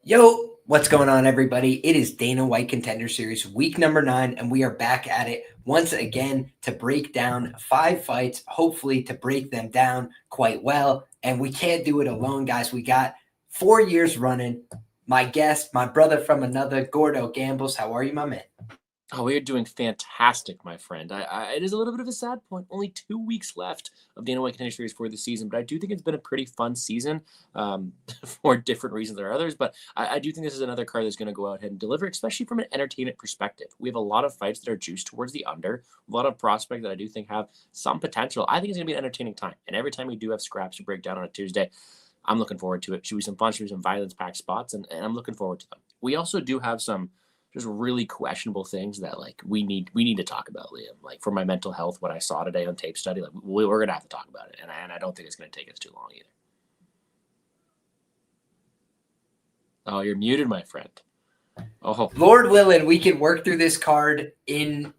Yo, what's going on, everybody? It is Dana White Contender Series, week number 9, and we are back at it once again to break down 5 fights, hopefully to break them down quite well. And we can't do it alone, guys. We got 4 years running. My guest, my brother from another, Gordo Gambles. How are you, my man? Oh, we are doing fantastic, my friend. It is a little bit of a sad point. Only 2 weeks left of Dana White Contender Series for the season, but I do think it's been a pretty fun season for different reasons than others. But I do think this is another card that's going to go out ahead and deliver, especially from an entertainment perspective. We have a lot of fights that are juiced towards the under, a lot of prospects that I do think have some potential. I think it's going to be an entertaining time. And every time we do have scraps to break down on a Tuesday, I'm looking forward to it. Should be some fun, should be some violence-packed spots, and I'm looking forward to them. We also do have some just really questionable things that we need to talk about, Liam. Like for my mental health, what I saw today on tape study, we're gonna have to talk about it, and I don't think it's gonna take us too long either. Oh, you're muted, my friend. Oh, Lord willing, we can work through this card in,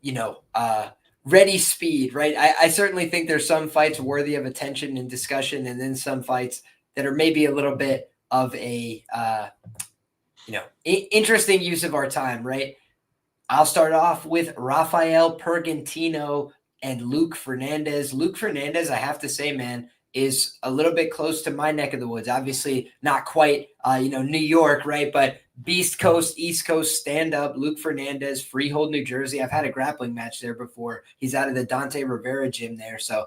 ready speed, right? I certainly think there's some fights worthy of attention and discussion, and then some fights that are maybe a little bit of a interesting use of our time, right? I'll start off with Rafael Pergentino and Luke Fernandez. Luke Fernandez, I have to say, man, is a little bit close to my neck of the woods. Obviously, not quite, New York, right? But Beast Coast, East Coast, stand up. Luke Fernandez, Freehold, New Jersey. I've had a grappling match there before. He's out of the Dante Rivera gym there. So,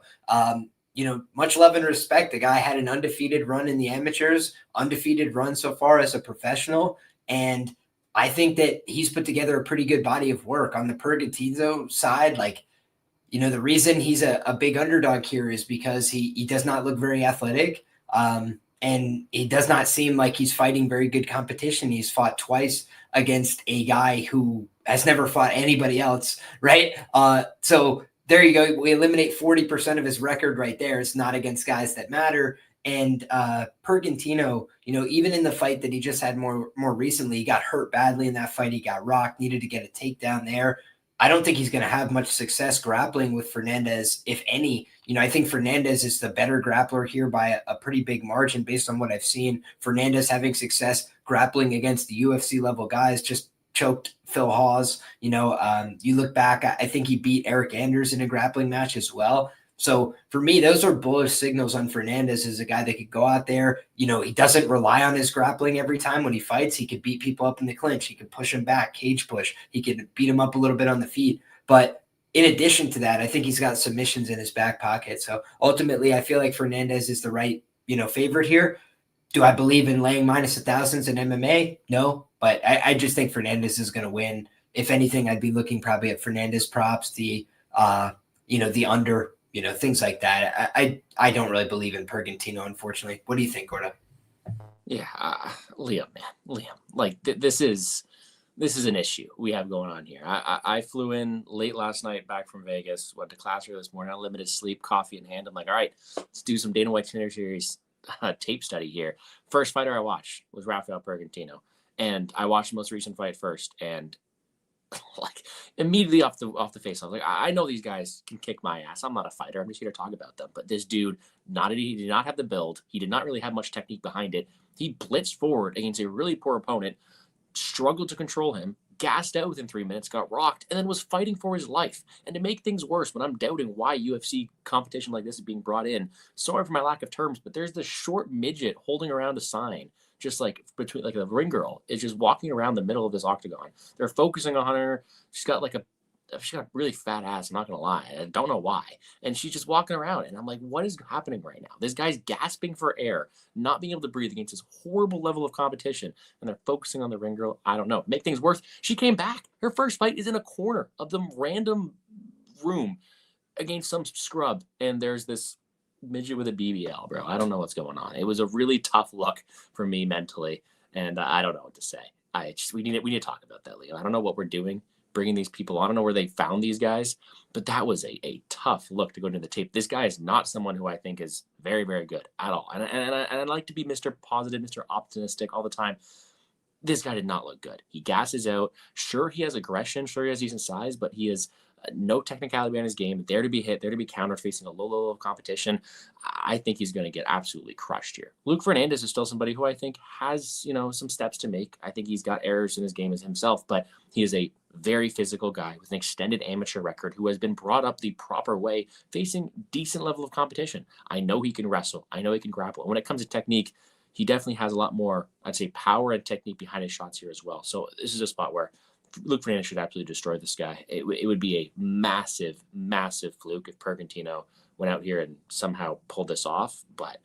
much love and respect. The guy had an undefeated run in the amateurs, undefeated run so far as a professional. And I think that he's put together a pretty good body of work on the Pergentino side. The reason he's a big underdog here is because he does not look very athletic. And he does not seem like he's fighting very good competition. He's fought twice against a guy who has never fought anybody else, right? So there you go. We eliminate 40% of his record right there. It's not against guys that matter. And Pergentino, even in the fight that he just had more recently, he got hurt badly in that fight. He got rocked, needed to get a takedown there. I don't think he's going to have much success grappling with Fernandez, if any. I think Fernandez is the better grappler here by a pretty big margin based on what I've seen. Fernandez having success grappling against the UFC level guys, just choked Phil Hawes. You look back, I think he beat Eric Anders in a grappling match as well. So for me, those are bullish signals on Fernandez as a guy that could go out there. He doesn't rely on his grappling every time when he fights. He could beat people up in the clinch. He could push him back, cage push. He could beat him up a little bit on the feet. But in addition to that, I think he's got submissions in his back pocket. So ultimately, I feel like Fernandez is the right, favorite here. Do I believe in laying minus 1,000s in MMA? No, but I just think Fernandez is going to win. If anything, I'd be looking probably at Fernandez props, the under, things like that. I don't really believe in Pergentino, unfortunately. What do you think, Gordo? yeah, Liam, man, Liam. This is an issue we have going on here. I flew in late last night back from Vegas, went to class early this morning, unlimited sleep, coffee in hand. I'm like, all right, let's do some Dana White Contender Series tape study here. First fighter I watched was Rafael Pergentino, and I watched the most recent fight first, and immediately off the face, I was like, I know these guys can kick my ass. I'm not a fighter. I'm just here to talk about them. But this dude, he did not have the build. He did not really have much technique behind it. He blitzed forward against a really poor opponent, struggled to control him, gassed out within 3 minutes, got rocked, and then was fighting for his life. And to make things worse, when I'm doubting why UFC competition like this is being brought in, sorry for my lack of terms, but there's this short midget holding around a sign, just between the ring girl is just walking around the middle of this octagon. They're focusing on her. She's got a really fat ass. I'm not gonna lie. I don't know why. And she's just walking around, and I'm like, what is happening right now? This guy's gasping for air, not being able to breathe against this horrible level of competition, and they're focusing on the ring girl. I don't know. Make things worse, she came back. Her first fight is in a corner of the random room against some scrub, and there's this midget with a BBL, bro. I don't know what's going on. It was a really tough look for me mentally, and I don't know what to say. We need to talk about that, Leo. I don't know what we're doing, bringing these people on. I don't know where they found these guys, but that was a tough look to go into the tape. This guy is not someone who I think is very, very good at all. And I like to be Mr. Positive, Mr. Optimistic all the time. this guy did not look good. He gasses out. Sure, he has aggression. Sure, he has decent size, but he is no technicality behind his game. There to be hit, there to be countered, facing a low level of competition. I think he's going to get absolutely crushed here. Luke Fernandez is still somebody who I think has, some steps to make. I think he's got errors in his game as himself, but he is a very physical guy with an extended amateur record who has been brought up the proper way, facing decent level of competition. I know he can wrestle. I know he can grapple. And when it comes to technique, he definitely has a lot more, I'd say, power and technique behind his shots here as well. So this is a spot where Luke Fernandez should absolutely destroy this guy. It would be a massive, massive fluke if Pergentino went out here and somehow pulled this off. But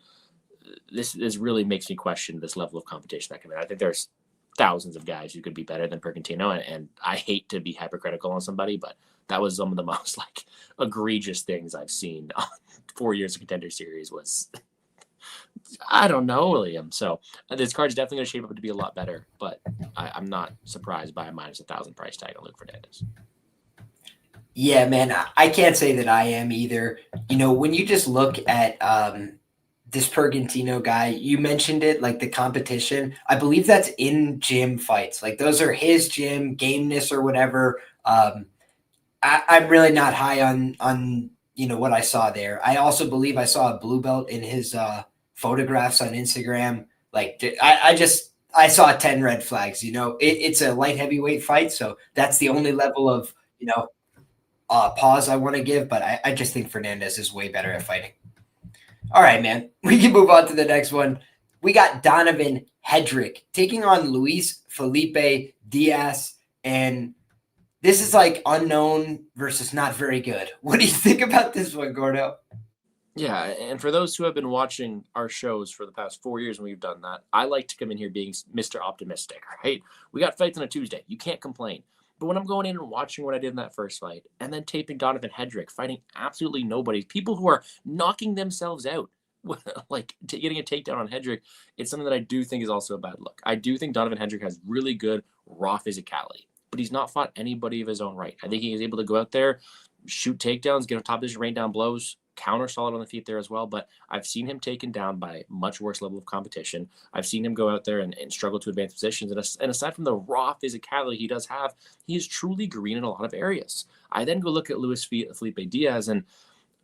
this really makes me question this level of competition that can be. I think there's thousands of guys who could be better than Pergentino, and I hate to be hypercritical on somebody, but that was some of the most egregious things I've seen on 4 years of Contender Series was. I don't know, William. So this card's definitely going to shape up to be a lot better, but I'm not surprised by a -1,000 price tag on Luke Fernandez. Yeah, man, I can't say that I am either. When you just look at this Pergentino guy, you mentioned it, the competition. I believe that's in gym fights. Those are his gym, gameness or whatever. I'm really not high on what I saw there. I also believe I saw a blue belt in his photographs on Instagram. I saw 10 red flags. It's a light heavyweight fight, so that's the only level of pause I want to give. But I just think Fernandez is way better at fighting. All right, man. We can move on to the next one. We got Donovan Hedrick taking on Luis Felipe Diaz, and this is unknown versus not very good. What do you think about this one, Gordo? Yeah, and for those who have been watching our shows for the past 4 years when we've done that, I like to come in here being Mr. Optimistic, right? We got fights on a Tuesday. You can't complain. But when I'm going in and watching what I did in that first fight, and then taping Donovan Hedrick, fighting absolutely nobody, people who are knocking themselves out, getting a takedown on Hedrick, it's something that I do think is also a bad look. I do think Donovan Hedrick has really good raw physicality, but he's not fought anybody of his own right. I think he is able to go out there, shoot takedowns, get on top position, rain down blows, counter solid on the feet there as well. But I've seen him taken down by much worse level of competition. I've seen him go out there and struggle to advance positions. And aside from the raw physicality he does have, he is truly green in a lot of areas. I then go look at Luis Felipe Diaz, and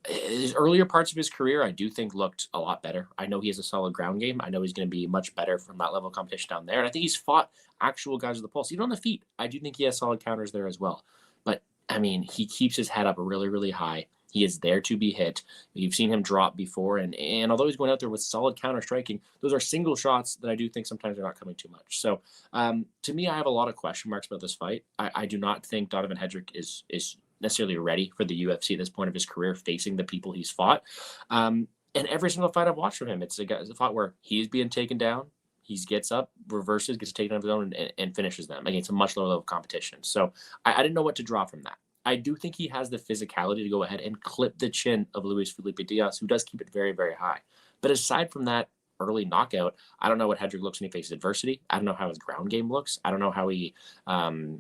his earlier parts of his career, I do think looked a lot better. I know he has a solid ground game. I know he's going to be much better from that level of competition down there. And I think he's fought actual guys with the pulse. Even on the feet, I do think he has solid counters there as well. But, he keeps his head up really, really high. He is there to be hit. You've seen him drop before. And although he's going out there with solid counter striking, those are single shots that I do think sometimes are not coming too much. So to me, I have a lot of question marks about this fight. I do not think Donovan Hedrick is necessarily ready for the UFC at this point of his career, facing the people he's fought. And every single fight I've watched from him, it's a fight where he's being taken down. He gets up, reverses, gets taken out of his own, and finishes them against a much lower level of competition. So I didn't know what to draw from that. I do think he has the physicality to go ahead and clip the chin of Luis Felipe Diaz, who does keep it very, very high. But aside from that early knockout, I don't know what Hedrick looks when he faces adversity. I don't know how his ground game looks. I don't know how he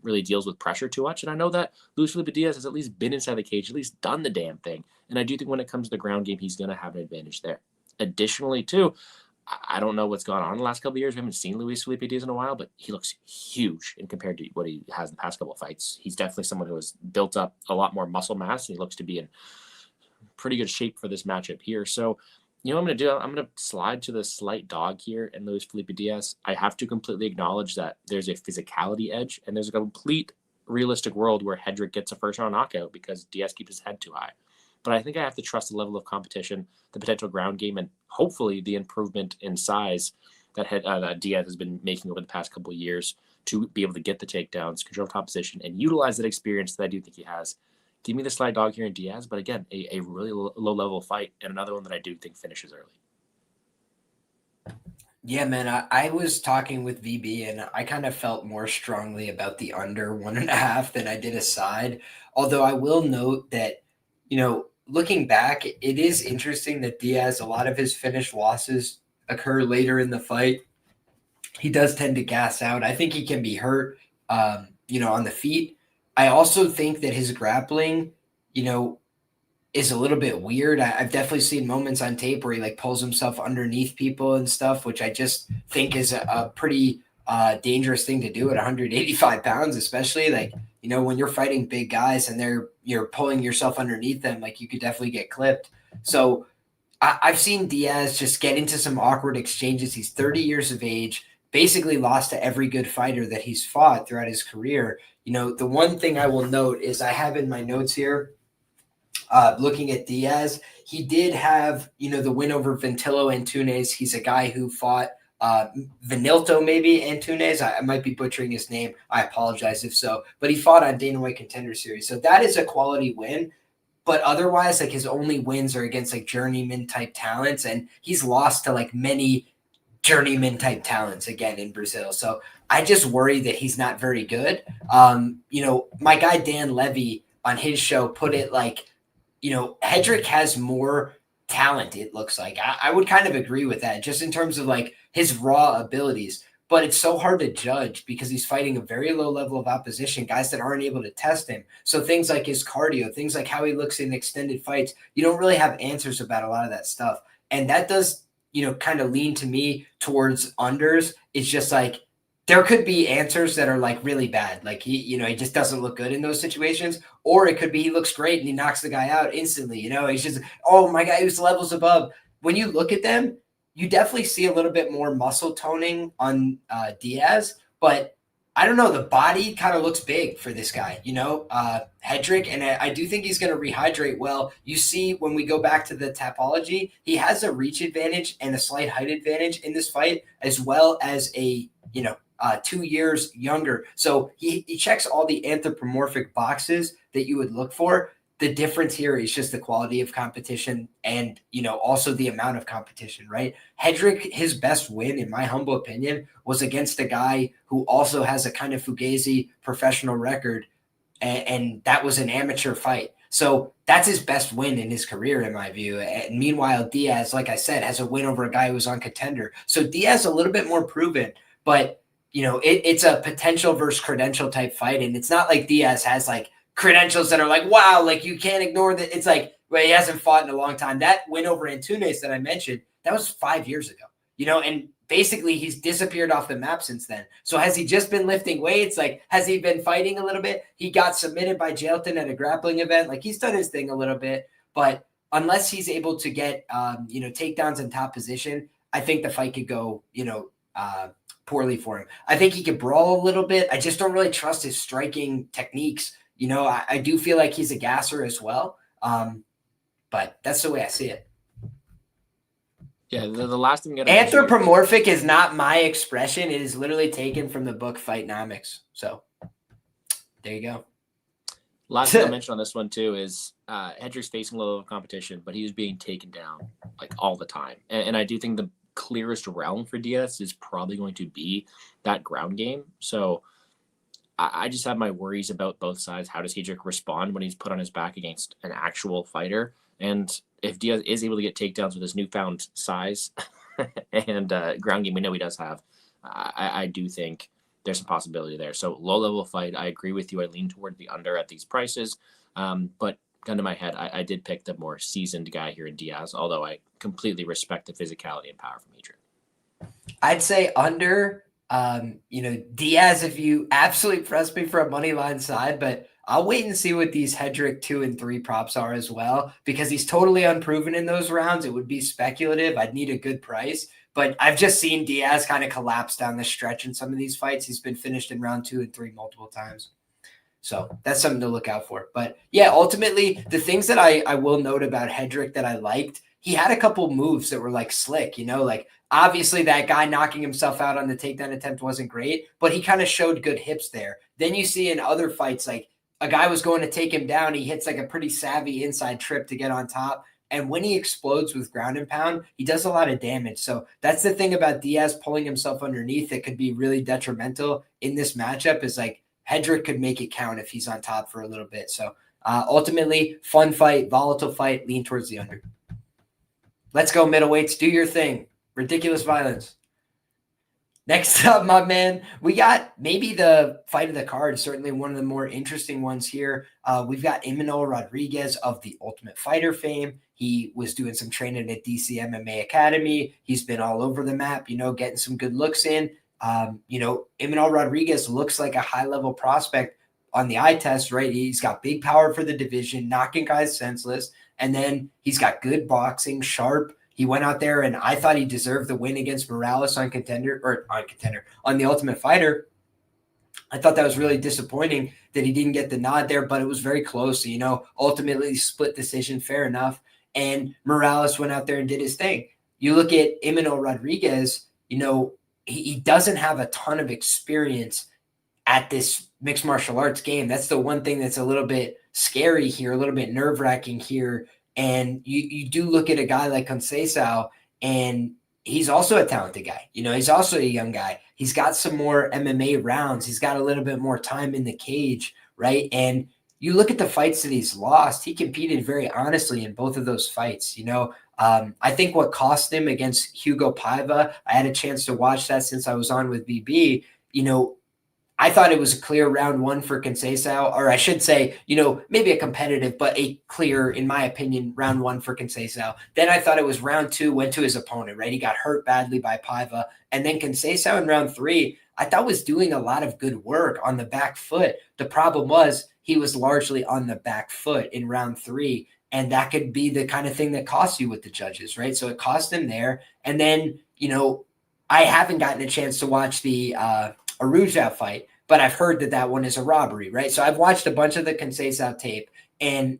really deals with pressure too much. And I know that Luis Felipe Diaz has at least been inside the cage, at least done the damn thing. And I do think when it comes to the ground game, he's going to have an advantage there. Additionally, too, I don't know what's gone on in the last couple of years. We haven't seen Luis Felipe Diaz in a while, but he looks huge in compared to what he has in the past couple of fights. He's definitely someone who has built up a lot more muscle mass, and he looks to be in pretty good shape for this matchup here. So, what I'm going to do? I'm going to slide to the slight dog here in Luis Felipe Diaz. I have to completely acknowledge that there's a physicality edge, and there's a complete realistic world where Hedrick gets a first-round knockout because Diaz keeps his head too high. But I think I have to trust the level of competition, the potential ground game, and hopefully the improvement in size that Diaz has been making over the past couple of years to be able to get the takedowns, control top position, and utilize that experience that I do think he has. Give me the slide dog here in Diaz, but again, a really low-level fight, and another one that I do think finishes early. Yeah, man, I was talking with VB, and I kind of felt more strongly about the under 1.5 than I did a side. Although I will note that, looking back, it is interesting that Diaz, a lot of his finished losses occur later in the fight. He does tend to gas out. I think he can be hurt, on the feet. I also think that his grappling, is a little bit weird. I've definitely seen moments on tape where he pulls himself underneath people and stuff, which I just think is a pretty dangerous thing to do at 185 pounds, especially like, you know, when you're fighting big guys and you're pulling yourself underneath them, like you could definitely get clipped. So I've seen Diaz just get into some awkward exchanges. He's 30 years of age, basically lost to every good fighter that he's fought throughout his career. You know, the one thing I will note is I have in my notes here, looking at Diaz, he did have, you know, the win over Ventillo Antunes. He's a guy who fought Vanilto, maybe Antunes. I might be butchering his name. I apologize if so. But he fought on Dana White Contender Series. So that is a quality win. But otherwise, like his only wins are against like journeyman type talents. And he's lost to like many journeyman type talents again in Brazil. So I just worry that he's not very good. You know, my guy Dan Levy on his show put it like, you know, Hedrick has more talent, it looks like. I would kind of agree with that, just in terms of like his raw abilities. But it's so hard to judge because he's fighting a very low level of opposition, guys that aren't able to test him. So things like his cardio, things like how he looks in extended fights, you don't really have answers about a lot of that stuff. And that does, you know, kind of lean to me towards unders. It's just like there could be answers that are like really bad. Like he just doesn't look good in those situations. Or it could be he looks great and he knocks the guy out instantly. You know, he's just, oh my God, he's levels above. When you look at them, you definitely see a little bit more muscle toning on Diaz, but I don't know. The body kind of looks big for this guy, you know, Hedrick, and I do think he's going to rehydrate well. You see, when we go back to the topology, he has a reach advantage and a slight height advantage in this fight, as well as a, 2 years younger. So he checks all the anthropomorphic boxes that you would look for. The difference here is just the quality of competition and, also the amount of competition, right? Hedrick, his best win, in my humble opinion, was against a guy who also has a kind of fugazi professional record, and that was an amateur fight. So that's his best win in his career, in my view. And meanwhile, Diaz, like I said, has a win over a guy who was on Contender. So Diaz a little bit more proven, but, it's a potential versus credential type fight. And it's not like Diaz has like credentials that are like, wow, like you can't ignore that. It's like, well, he hasn't fought in a long time. That win over Antunes that I mentioned, that was 5 years ago, and basically he's disappeared off the map since then. So has he just been lifting weights? Like, has he been fighting a little bit? He got submitted by Jailton at a grappling event. Like, he's done his thing a little bit, but unless he's able to get, takedowns in top position, I think the fight could go, poorly for him. I think he could brawl a little bit. I just don't really trust his striking techniques. I do feel like he's a gasser as well. But that's the way I see it. Yeah, the last thing anthropomorphic is not my expression. It is literally taken from the book Fightnomics. So there you go. Last thing I'll mention on this one too is Hedrick's facing a little competition, but he was being taken down like all the time. And I do think the clearest realm for Diaz is probably going to be that ground game. So I just have my worries about both sides. How does Hedrick respond when he's put on his back against an actual fighter? And if Diaz is able to get takedowns with his newfound size and ground game we know he does have, I do think there's some possibility there. So low-level fight, I agree with you. I lean toward the under at these prices. But gun to my head, I did pick the more seasoned guy here in Diaz, although I completely respect the physicality and power from Hedrick. I'd say under. Diaz, if you absolutely press me for a money line side, but I'll wait and see what these Hedrick 2 and 3 props are as well, because he's totally unproven in those rounds. It would be speculative. I'd need a good price, but I've just seen Diaz kind of collapse down the stretch in some of these fights. He's been finished in round 2 and 3 multiple times. So that's something to look out for. But yeah, ultimately the things that I will note about Hedrick that I liked, he had a couple moves that were like slick, like obviously that guy knocking himself out on the takedown attempt wasn't great, but he kind of showed good hips there. Then you see in other fights, like a guy was going to take him down. He hits like a pretty savvy inside trip to get on top. And when he explodes with ground and pound, he does a lot of damage. So that's the thing about Diaz pulling himself underneath that could be really detrimental in this matchup, is like Hedrick could make it count if he's on top for a little bit. So ultimately, fun fight, volatile fight, lean towards the under. Let's go, middleweights. Do your thing. Ridiculous violence. Next up, my man, we got maybe the fight of the card, certainly one of the more interesting ones here. We've got Imanol Rodriguez of the Ultimate Fighter fame. He was doing some training at DC MMA Academy. He's been all over the map, getting some good looks in. Imanol Rodriguez looks like a high-level prospect on the eye test, right? He's got big power for the division, knocking guys senseless. And then he's got good boxing, sharp. He went out there, and I thought he deserved the win against Morales on the Ultimate Fighter. I thought that was really disappointing that he didn't get the nod there, but it was very close. Ultimately split decision, fair enough. And Morales went out there and did his thing. You look at Imanol Rodriguez, he doesn't have a ton of experience at this mixed martial arts game. That's the one thing that's a little bit scary here, a little bit nerve-wracking here. And you do look at a guy like Conceição, and he's also a talented guy. He's also a young guy. He's got some more MMA rounds. He's got a little bit more time in the cage, right? And you look at the fights that he's lost, he competed very honestly in both of those fights. I think what cost him against Hugo Paiva, I had a chance to watch that since I was on with BB, I thought it was a clear round one for Conceição, or I should say, maybe a competitive, but a clear, in my opinion, round one for Conceição. Then I thought it was round two, went to his opponent, right? He got hurt badly by Paiva. And then Conceição in round three, I thought was doing a lot of good work on the back foot. The problem was he was largely on the back foot in round three. And that could be the kind of thing that costs you with the judges, right? So it cost him there. And then, I haven't gotten a chance to watch the Arujau fight, but I've heard that one is a robbery, right? So I've watched a bunch of the Conceição tape, and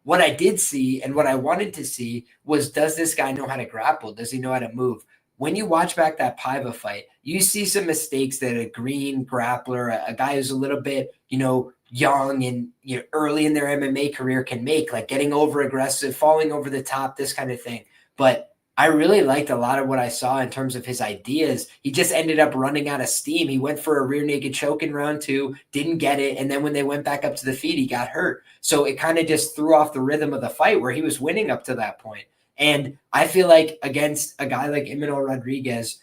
what I did see and what I wanted to see was, does this guy know how to grapple? Does he know how to move? When you watch back that Paiva fight, you see some mistakes that a green grappler, a guy who's a little bit, young and early in their MMA career can make, like getting over aggressive, falling over the top, this kind of thing. But I really liked a lot of what I saw in terms of his ideas. He just ended up running out of steam. He went for a rear naked choke in round two, didn't get it. And then when they went back up to the feet, he got hurt. So it kind of just threw off the rhythm of the fight where he was winning up to that point. And I feel like against a guy like Imanol Rodriguez,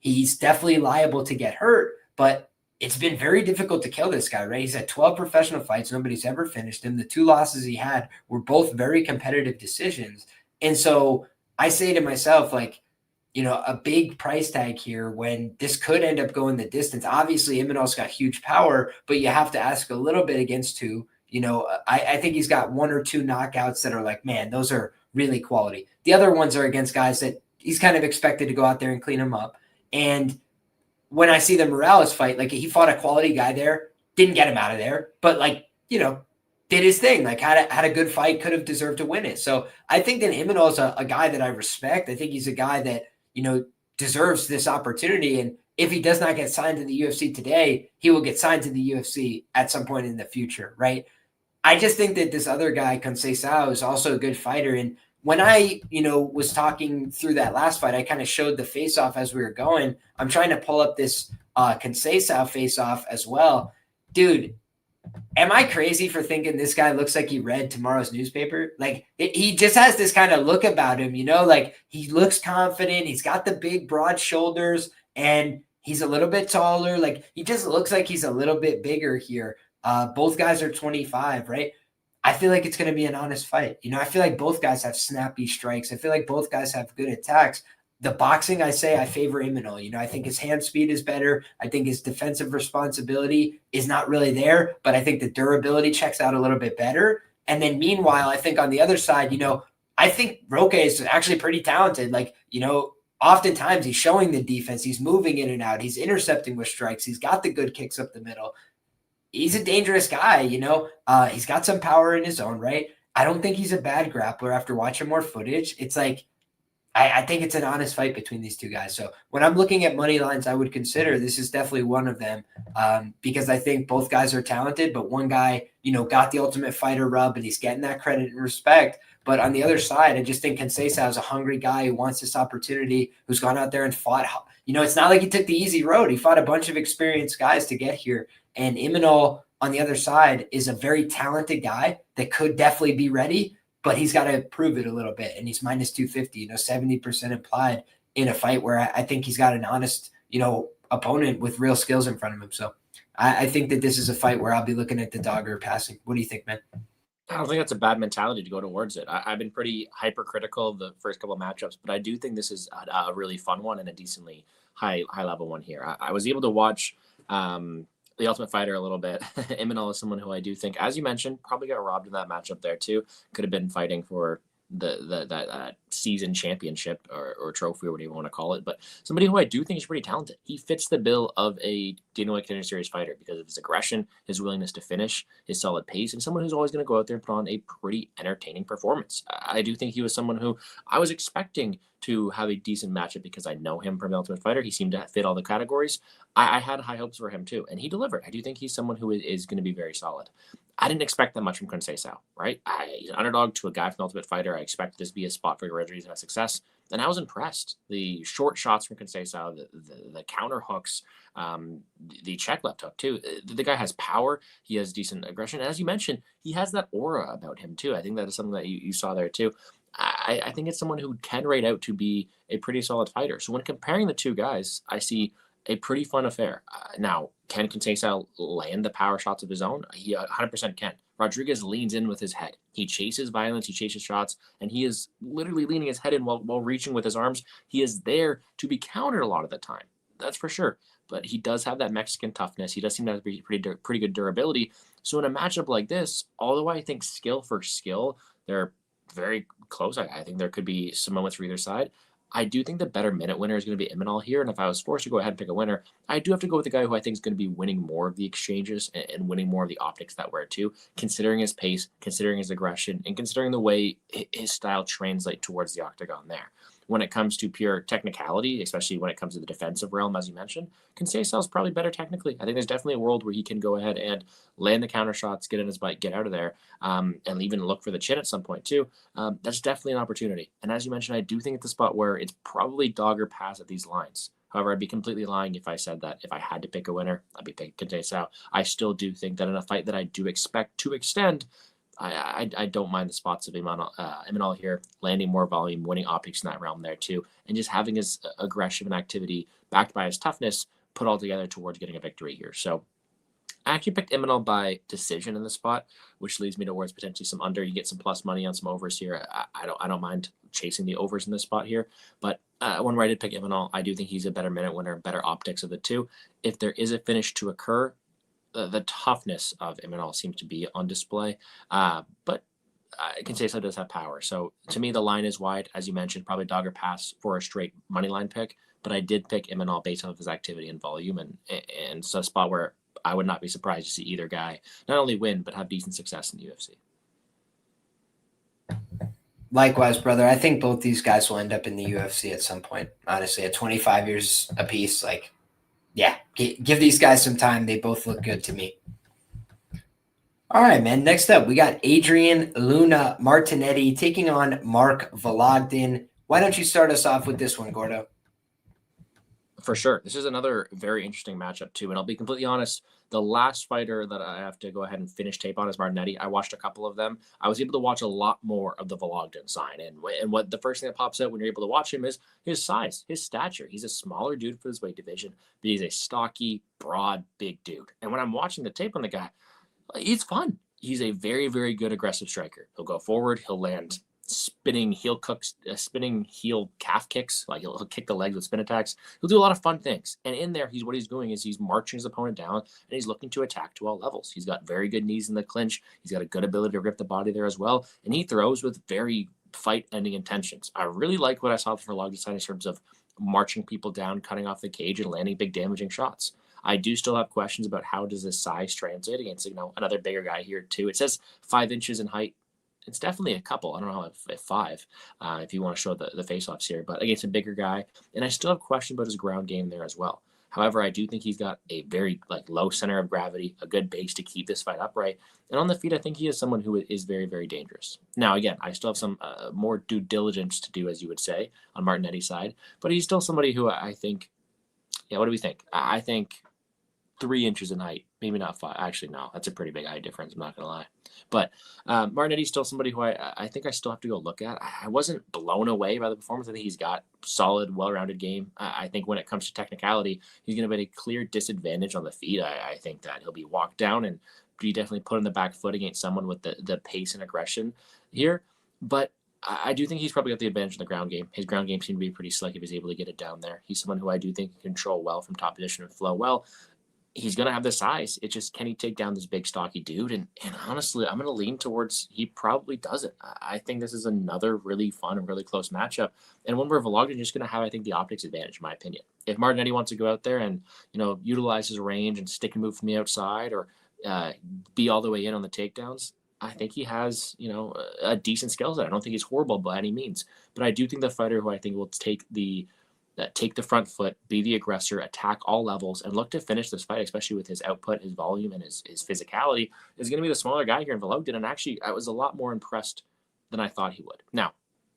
he's definitely liable to get hurt, but it's been very difficult to kill this guy, right? He's had 12 professional fights. Nobody's ever finished him. The two losses he had were both very competitive decisions. And so I say to myself, a big price tag here when this could end up going the distance. Obviously, Imanol's got huge power, but you have to ask a little bit against two. I think he's got one or two knockouts that are like, man, those are really quality. The other ones are against guys that he's kind of expected to go out there and clean them up. And when I see the Morales fight, he fought a quality guy there, didn't get him out of there, but did his thing, had a good fight, could have deserved to win it. So I think that Imanol is a guy that I respect. I think he's a guy that, deserves this opportunity. And if he does not get signed to the UFC today, he will get signed to the UFC at some point in the future, right? I just think that this other guy, Conceição, is also a good fighter. And when I, was talking through that last fight, I kind of showed the face-off as we were going. I'm trying to pull up this Conceição face-off as well. Dude, am I crazy for thinking this guy looks like he read tomorrow's newspaper? He just has this kind of look about him, he looks confident. He's got the big, broad shoulders, and he's a little bit taller. He just looks like he's a little bit bigger here. Both guys are 25, right? I feel like it's going to be an honest fight. I feel like both guys have snappy strikes. I feel like both guys have good attacks. The boxing, I say I favor Imanol. I think his hand speed is better. I think his defensive responsibility is not really there, but I think the durability checks out a little bit better. And then meanwhile, I think on the other side, I think Roque is actually pretty talented. Oftentimes he's showing the defense. He's moving in and out. He's intercepting with strikes. He's got the good kicks up the middle. He's a dangerous guy, he's got some power in his own right. I don't think he's a bad grappler after watching more footage. It's I think it's an honest fight between these two guys. So when I'm looking at money lines, I would consider this is definitely one of them because I think both guys are talented, but one guy, got the Ultimate Fighter rub and he's getting that credit and respect. But on the other side, I just think Conceição is a hungry guy who wants this opportunity, who's gone out there and fought. It's not like he took the easy road. He fought a bunch of experienced guys to get here. And Imanol on the other side is a very talented guy that could definitely be ready, but he's got to prove it a little bit. And he's minus 250, 70% implied in a fight where I think he's got an honest, opponent with real skills in front of him. So I think that this is a fight where I'll be looking at the dogger passing. What do you think, man? I don't think that's a bad mentality to go towards it. I've been pretty hypercritical of the first couple of matchups, but I do think this is a really fun one and a decently high level one here. I was able to watch the Ultimate Fighter a little bit. Imanol is someone who I do think, as you mentioned, probably got robbed in that matchup there too. Could have been fighting for that season championship or trophy or whatever you want to call it, but somebody who I do think is pretty talented. He fits the bill of a Dana White Contender Series fighter because of his aggression, his willingness to finish, his solid pace, and someone who's always going to go out there and put on a pretty entertaining performance. I do think he was someone who I was expecting to have a decent matchup because I know him from the Ultimate Fighter. He seemed to fit all the categories. I had high hopes for him too, and he delivered. I do think he's someone who is going to be very solid. I didn't expect that much from Conceição, right? He's an underdog to a guy from the Ultimate Fighter. I expected this to be a spot for Rodriguez to have success, and I was impressed. The short shots from Conceição, the counter hooks, the check left hook too. The guy has power. He has decent aggression, and as you mentioned, he has that aura about him too. I think that is something that you saw there too. I think it's someone who can rate out to be a pretty solid fighter. So when comparing the two guys, I see a pretty fun affair. Now, can Conceição land the power shots of his own? He 100% can. Rodriguez leans in with his head. He chases violence, he chases shots, and he is literally leaning his head in while reaching with his arms. He is there to be countered a lot of the time. That's for sure. But he does have that Mexican toughness. He does seem to have pretty good durability. So in a matchup like this, although I think skill for skill, they're very close. I think there could be some moments for either side. I do think the better minute winner is going to be Imanol here. And if I was forced to go ahead and pick a winner, I do have to go with the guy who I think is going to be winning more of the exchanges and winning more of the optics that way too, considering his pace, considering his aggression, and considering the way his style translates towards the octagon there. When it comes to pure technicality, especially when it comes to the defensive realm, as you mentioned, Conceição is probably better technically. I think there's definitely a world where he can go ahead and land the counter shots, get in his bite, get out of there, and even look for the chin at some point too. That's definitely an opportunity. And as you mentioned, I do think it's the spot where it's probably dog or pass at these lines. However, I'd be completely lying if I said that if I had to pick a winner, I'd be picking Conceição. I still do think that in a fight that I do expect to extend, I don't mind the spots of Imanol here, landing more volume, winning optics in that realm there too, and just having his aggression and activity backed by his toughness put all together towards getting a victory here. So I actually picked Imanol by decision in the spot, which leads me towards potentially some under. You get some plus money on some overs here. I don't mind chasing the overs in this spot here, but when I did pick Imanol, I do think he's a better minute winner, better optics of the two. If there is a finish to occur, the toughness of Imanol seems to be on display, but Conceição does have power. So to me, the line is wide, as you mentioned, probably dog or pass for a straight money line pick. But I did pick Imanol based off his activity and volume, and it's a spot where I would not be surprised to see either guy not only win but have decent success in the UFC. Likewise, brother. I think both these guys will end up in the UFC at some point. Honestly, at 25 years apiece, yeah, give these guys some time. They both look good to me. All right, man. Next up, we got Adrian Luna Martinetti taking on Mark Vologdin. Why don't you start us off with this one, Gordo? For sure. This is another very interesting matchup, too. And I'll be completely honest, the last fighter that I have to go ahead and finish tape on is Marinetti. I watched a couple of them. I was able to watch a lot more of the Vologdin side. And what the first thing that pops out when you're able to watch him is his size, his stature. He's a smaller dude for his weight division, but he's a stocky, broad, big dude. And when I'm watching the tape on the guy, he's fun. He's a very, very good aggressive striker. He'll go forward. He'll land spinning heel calf kicks. Like he'll kick the legs with spin attacks. He'll do a lot of fun things. And in there, what he's doing is he's marching his opponent down and he's looking to attack to all levels. He's got very good knees in the clinch. He's got a good ability to rip the body there as well. And he throws with very fight-ending intentions. I really like what I saw from Vologdin in terms of marching people down, cutting off the cage, and landing big damaging shots. I do still have questions about how does this size translate against another bigger guy here too. It says 5 inches in height. It's definitely a couple. I don't know if 5, if you want to show the face-offs here, but against a bigger guy. And I still have questions about his ground game there as well. However, I do think he's got a very low center of gravity, a good base to keep this fight upright. And on the feet, I think he is someone who is very, very dangerous. Now, again, I still have some more due diligence to do, as you would say, on Martinetti's side. But he's still somebody who I think, what do we think? I think 3 inches in height, maybe not 5. Actually, no, that's a pretty big height difference. I'm not going to lie. But Marinetti's still somebody who I think I still have to go look at. I wasn't blown away by the performance. I think he's got solid, well-rounded game. I think when it comes to technicality, he's going to be at a clear disadvantage on the feet. I think that he'll be walked down and be definitely put on the back foot against someone with the pace and aggression here. But I do think he's probably got the advantage in the ground game. His ground game seemed to be pretty slick if he's able to get it down there. He's someone who I do think can control well from top position and flow well. He's going to have the size. It's just, can he take down this big, stocky dude? And honestly, I'm going to lean towards he probably doesn't. I think this is another really fun and really close matchup. And one where Vologdin is just going to have, I think, the optics advantage, in my opinion. If Marinetti wants to go out there and, utilize his range and stick and move from the outside or be all the way in on the takedowns, I think he has, a decent skill set. I don't think he's horrible by any means. But I do think the fighter who I think will take the front foot, be the aggressor, attack all levels, and look to finish this fight, especially with his output, his volume, and his physicality, is going to be the smaller guy here in Vologdin. And actually, I was a lot more impressed than I thought he would. Now,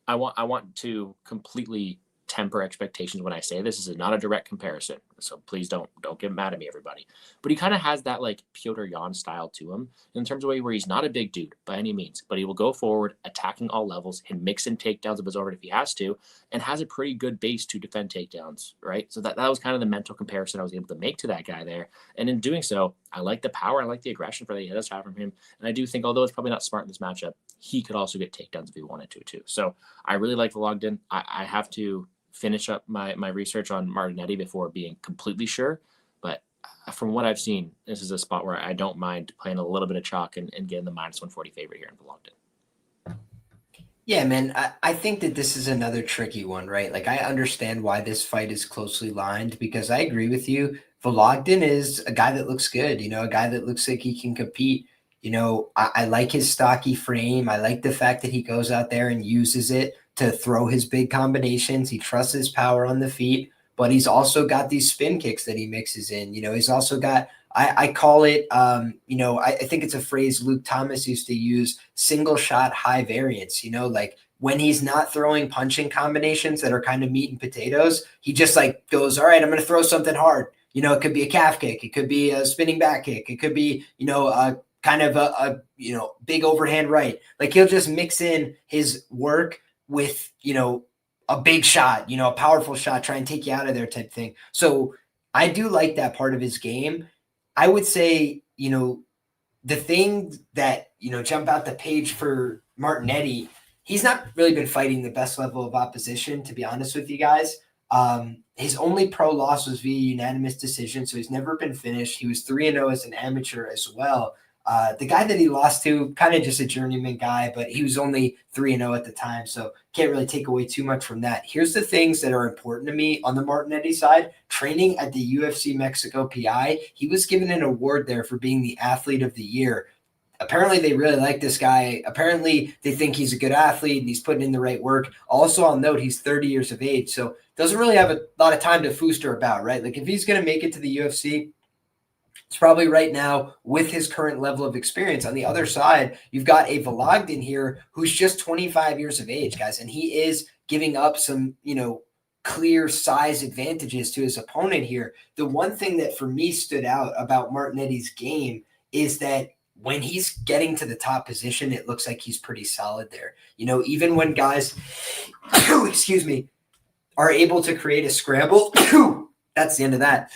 I want to completely temper expectations when I say this is not a direct comparison, so please don't get mad at me, everybody. But he kind of has that like Petr Yan style to him in terms of a way where he's not a big dude by any means, but he will go forward, attacking all levels, and mix in takedowns of his own if he has to, and has a pretty good base to defend takedowns, right? So that was kind of the mental comparison I was able to make to that guy there. And in doing so, I like the power, I like the aggression for that he does have from him, and I do think, although it's probably not smart in this matchup, he could also get takedowns if he wanted to too. So I really like Vologdin. I have to finish up my research on Marinetti before being completely sure. But from what I've seen, this is a spot where I don't mind playing a little bit of chalk and getting the -140 favorite here in Vologdin. Yeah, man, I think that this is another tricky one, right? Like, I understand why this fight is closely lined because I agree with you. Vologdin is a guy that looks good, a guy that looks like he can compete. I like his stocky frame. I like the fact that he goes out there and uses it to throw his big combinations. He trusts his power on the feet, but he's also got these spin kicks that he mixes in. He's also got, I call it, I think it's a phrase Luke Thomas used to use, single shot high variance, like when he's not throwing punching combinations that are kind of meat and potatoes, he just like goes, all right, I'm going to throw something hard. It could be a calf kick. It could be a spinning back kick. It could be, a kind of a big overhand right. Like he'll just mix in his work with, a big shot, a powerful shot, try and take you out of there type thing. So I do like that part of his game. I would say, the thing that, jump out the page for Marinetti, he's not really been fighting the best level of opposition, to be honest with you guys. His only pro loss was via unanimous decision, so he's never been finished. He was 3-0 as an amateur as well. The guy that he lost to, kind of just a journeyman guy, but he was only 3-0 at the time, so can't really take away too much from that. Here's the things that are important to me on the Marinetti side. Training at the UFC Mexico PI, he was given an award there for being the athlete of the year. Apparently, they really like this guy. Apparently, they think he's a good athlete and he's putting in the right work. Also, I'll note he's 30 years of age, so doesn't really have a lot of time to fooster about, right? Like if he's going to make it to the UFC, it's probably right now with his current level of experience. On the other side, you've got a Vologdin here who's just 25 years of age, guys, and he is giving up some, clear size advantages to his opponent here. The one thing that for me stood out about Martinetti's game is that when he's getting to the top position, it looks like he's pretty solid there. Even when guys, excuse me, are able to create a scramble, that's the end of that.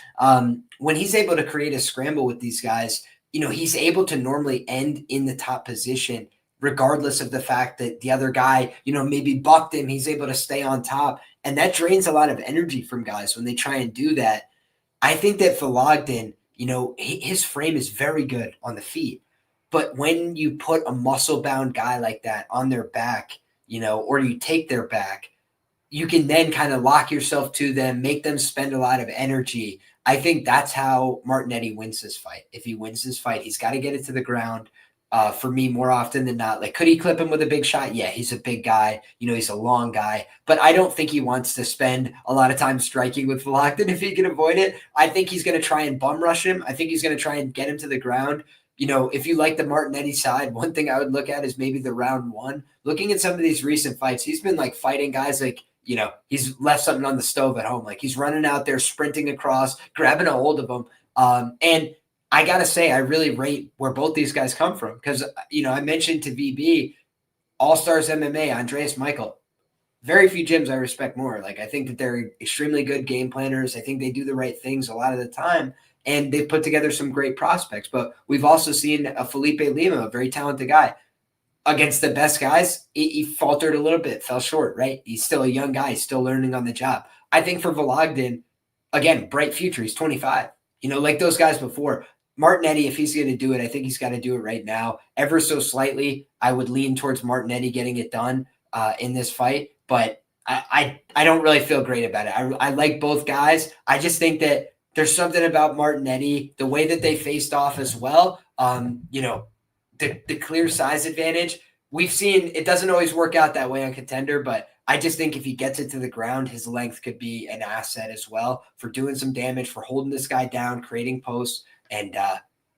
When he's able to create a scramble with these guys, he's able to normally end in the top position, regardless of the fact that the other guy, maybe bucked him. He's able to stay on top. And that drains a lot of energy from guys when they try and do that. I think that Vologdin, his frame is very good on the feet. But when you put a muscle-bound guy like that on their back, or you take their back, you can then kind of lock yourself to them, make them spend a lot of energy. I think that's how Marinetti wins this fight. If he wins this fight, he's got to get it to the ground. For me, more often than not, like, could he clip him with a big shot? Yeah, he's a big guy. He's a long guy. But I don't think he wants to spend a lot of time striking with Vologdin if he can avoid it. I think he's going to try and bum rush him. I think he's going to try and get him to the ground. If you like the Marinetti side, one thing I would look at is maybe the round one. Looking at some of these recent fights, he's been like fighting guys like, he's left something on the stove at home. Like he's running out there, sprinting across, grabbing a hold of them. And I got to say, I really rate where both these guys come from because, I mentioned to VB, All-Stars MMA, Andreas Michael. Very few gyms I respect more. Like I think that they're extremely good game planners. I think they do the right things a lot of the time. And they've put together some great prospects. But we've also seen a Felipe Lima, a very talented guy. against the best guys, he faltered a little bit, fell short, right? He's still a young guy, he's still learning on the job. I think for Vologdin, again, bright future. He's 25. Like those guys before. Marinetti, if he's going to do it, I think he's got to do it right now. Ever so slightly, I would lean towards Marinetti getting it done in this fight, but I don't really feel great about it. I like both guys. I just think that there's something about Marinetti, the way that they faced off as well. The clear size advantage. We've seen it doesn't always work out that way on Contender, but I just think if he gets it to the ground, his length could be an asset as well for doing some damage, for holding this guy down, creating posts. And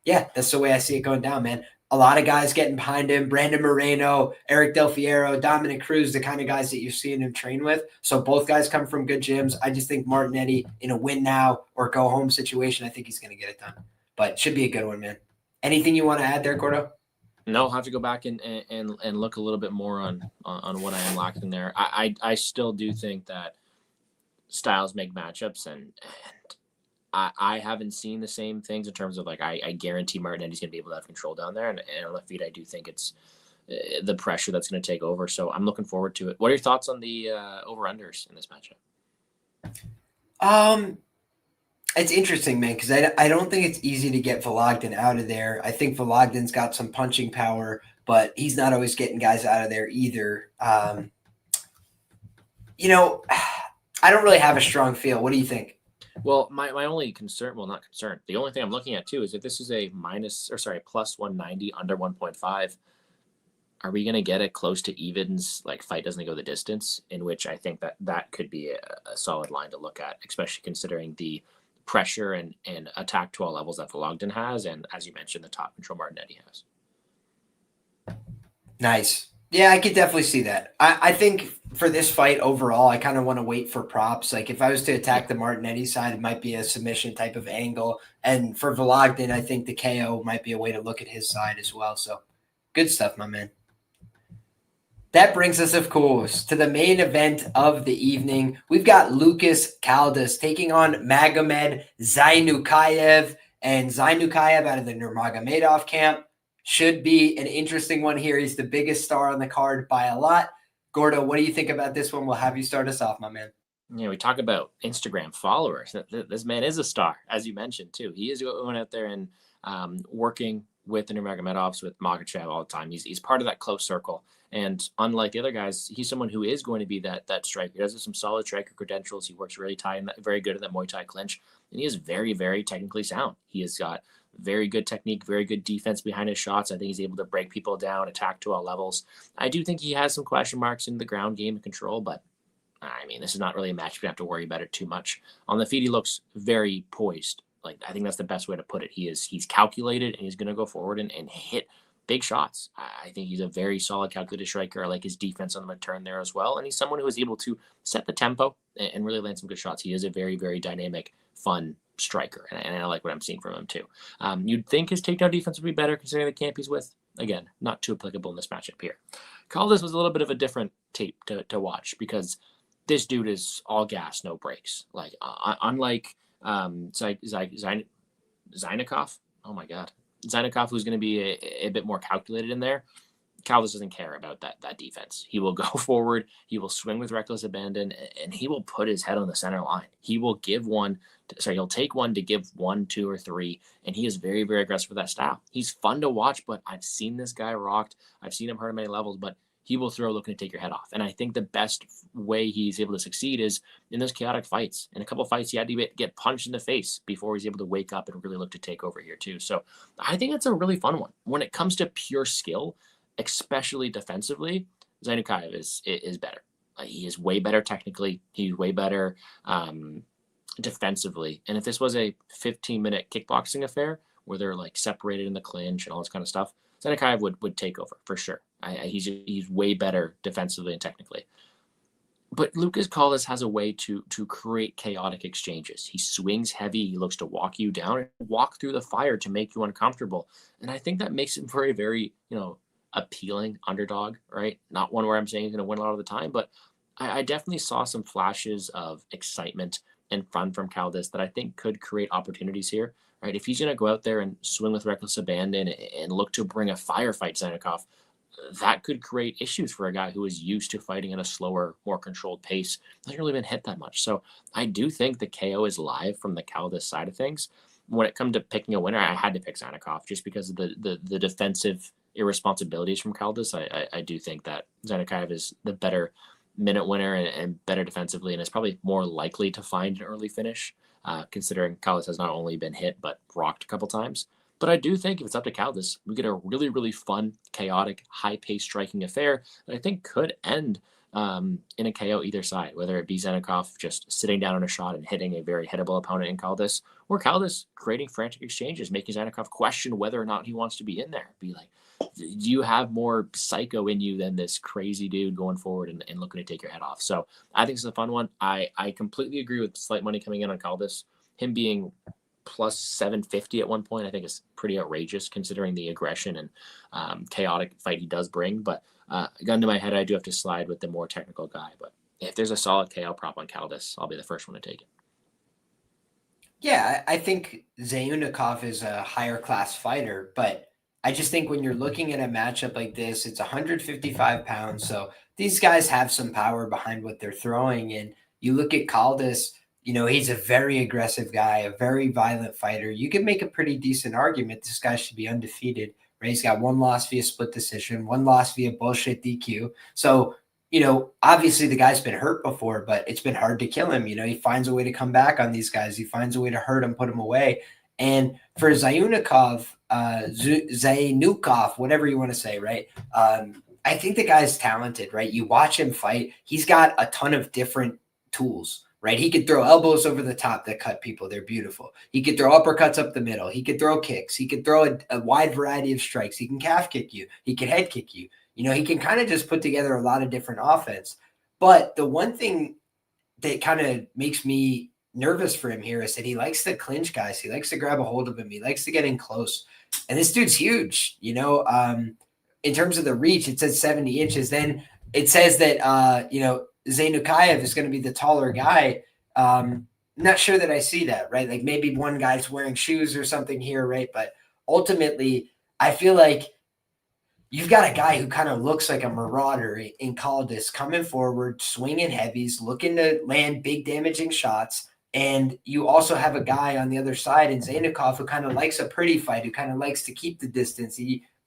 that's the way I see it going down, man. A lot of guys getting behind him. Brandon Moreno, Eric Del Fiero, Dominic Cruz, the kind of guys that you're seeing him train with. So both guys come from good gyms. I just think Marinetti in a win now or go home situation, I think he's going to get it done. But it should be a good one, man. Anything you want to add there, Gordo? No, I'll have to go back and look a little bit more on what I am lacking there. I still do think that styles make matchups, and I haven't seen the same things in terms of like I guarantee Martinetti's going to be able to have control down there, and on the feet I do think it's the pressure that's going to take over. So I'm looking forward to it. What are your thoughts on the over-unders in this matchup? It's interesting, man, because I don't think it's easy to get Vologdin out of there. I think Vologdin's got some punching power, but he's not always getting guys out of there either. I don't really have a strong feel. What do you think? Well, my only concern, well, not concern, the only thing I'm looking at too is if this is a plus 190 under 1.5, are we going to get it close to evens, like fight doesn't go the distance, in which I think that could be a solid line to look at, especially considering the pressure and attack to all levels that Vologdin has, and as you mentioned, the top control Marinetti has. Nice. Yeah, I could definitely see that. I think for this fight overall, I kind of want to wait for props. Like if I was to attack the Marinetti side, it might be a submission type of angle. And for Vologdin, I think the KO might be a way to look at his side as well. So good stuff, my man. That brings us, of course, to the main event of the evening. We've got Lucas Caldas taking on Magomed Zaynukov, and Zaynukov out of the Nurmagomedov camp. Should be an interesting one here. He's the biggest star on the card by a lot. Gordo, what do you think about this one? We'll have you start us off, my man. Yeah, we talk about Instagram followers. This man is a star, as you mentioned, too. He is going out there and working with the Nurmagomedovs, with Makhachev all the time. He's part of that close circle. And unlike the other guys, he's someone who is going to be that striker. He has some solid striker credentials. He works really tight and very good at that Muay Thai clinch. And he is very, very technically sound. He has got very good technique, very good defense behind his shots. I think he's able to break people down, attack to all levels. I do think he has some question marks in the ground game and control, but I mean, this is not really a match we have to worry about it too much. On the feet, he looks very poised. Like, I think that's the best way to put it. He's calculated, and he's going to go forward and hit big shots. I think he's a very solid calculated striker. I like his defense on the return there as well. And he's someone who is able to set the tempo and really land some good shots. He is a very, very dynamic, fun striker. And I like what I'm seeing from him too. You'd think his takedown defense would be better considering the camp he's with. Again, not too applicable in this matchup here. Caldas was a little bit of a different tape to watch because this dude is all gas, no brakes. Like, unlike Zaynukov. Oh my God. Zaynukov, who's going to be a bit more calculated in there. Caldas doesn't care about that defense. He will go forward. He will swing with reckless abandon, and he will put his head on the center line. He will give one. He'll take one to give 1, 2, or 3, and he is very, very aggressive with that style. He's fun to watch, but I've seen this guy rocked. I've seen him hurt at many levels, but he will throw looking to take your head off. And I think the best way he's able to succeed is in those chaotic fights. In a couple of fights, he had to get punched in the face before he's able to wake up and really look to take over here too. So I think that's a really fun one. When it comes to pure skill, especially defensively, Zaynukov is better. He is way better technically. He's way better defensively. And if this was a 15-minute kickboxing affair where they're like separated in the clinch and all this kind of stuff, Zaynukov would take over for sure. He's way better defensively and technically. But Lucas Caldas has a way to create chaotic exchanges. He swings heavy. He looks to walk you down and walk through the fire to make you uncomfortable. And I think that makes him for a very, appealing underdog, right? Not one where I'm saying he's going to win a lot of the time, but I definitely saw some flashes of excitement and fun from Caldas that I think could create opportunities here, right? If he's going to go out there and swing with reckless abandon and look to bring a firefight Zaynukov, that could create issues for a guy who is used to fighting at a slower, more controlled pace. Hasn't really been hit that much. So I do think the KO is live from the Caldas side of things. When it comes to picking a winner, I had to pick Zaynukov just because of the defensive irresponsibilities from Caldas. I do think that Zaynukov is the better minute winner and better defensively, and is probably more likely to find an early finish, considering Caldas has not only been hit but rocked a couple times. But I do think if it's up to Caldas, we get a really, really fun, chaotic, high-paced striking affair that I think could end in a KO either side, whether it be Zaynukov just sitting down on a shot and hitting a very hittable opponent in Caldas, or Caldas creating frantic exchanges, making Zaynukov question whether or not he wants to be in there. Be like, do you have more psycho in you than this crazy dude going forward and looking to take your head off? So I think it's a fun one. I completely agree with slight money coming in on Caldas. Him being plus 750 at one point, I think is pretty outrageous considering the aggression and chaotic fight he does bring. But gun to my head, I do have to slide with the more technical guy. But if there's a solid KO prop on Caldas, I'll be the first one to take it. Yeah, I think Zaynukov is a higher class fighter, but I just think when you're looking at a matchup like this, it's 155 pounds. So these guys have some power behind what they're throwing. And you look at Caldas, he's a very aggressive guy, a very violent fighter. You can make a pretty decent argument this guy should be undefeated, right? He's got one loss via split decision, one loss via bullshit DQ. So, obviously the guy's been hurt before, but it's been hard to kill him. He finds a way to come back on these guys. He finds a way to hurt him, put him away. And for Zaynukov, whatever you want to say, right? I think the guy's talented, right? You watch him fight. He's got a ton of different tools, right? He could throw elbows over the top that cut people. They're beautiful. He could throw uppercuts up the middle. He could throw kicks. He could throw a wide variety of strikes. He can calf kick you. He can head kick you. He can kind of just put together a lot of different offense. But the one thing that kind of makes me nervous for him here is that he likes to clinch guys. He likes to grab a hold of him. He likes to get in close. And this dude's huge, in terms of the reach, it says 70 inches. Then it says that, Zaynukov is going to be the taller guy. Not sure that I see that, right? Like maybe one guy's wearing shoes or something here, right? But ultimately, I feel like you've got a guy who kind of looks like a marauder in Caldas, coming forward, swinging heavies, looking to land big damaging shots. And you also have a guy on the other side in Zaynukov who kind of likes a pretty fight, who kind of likes to keep the distance.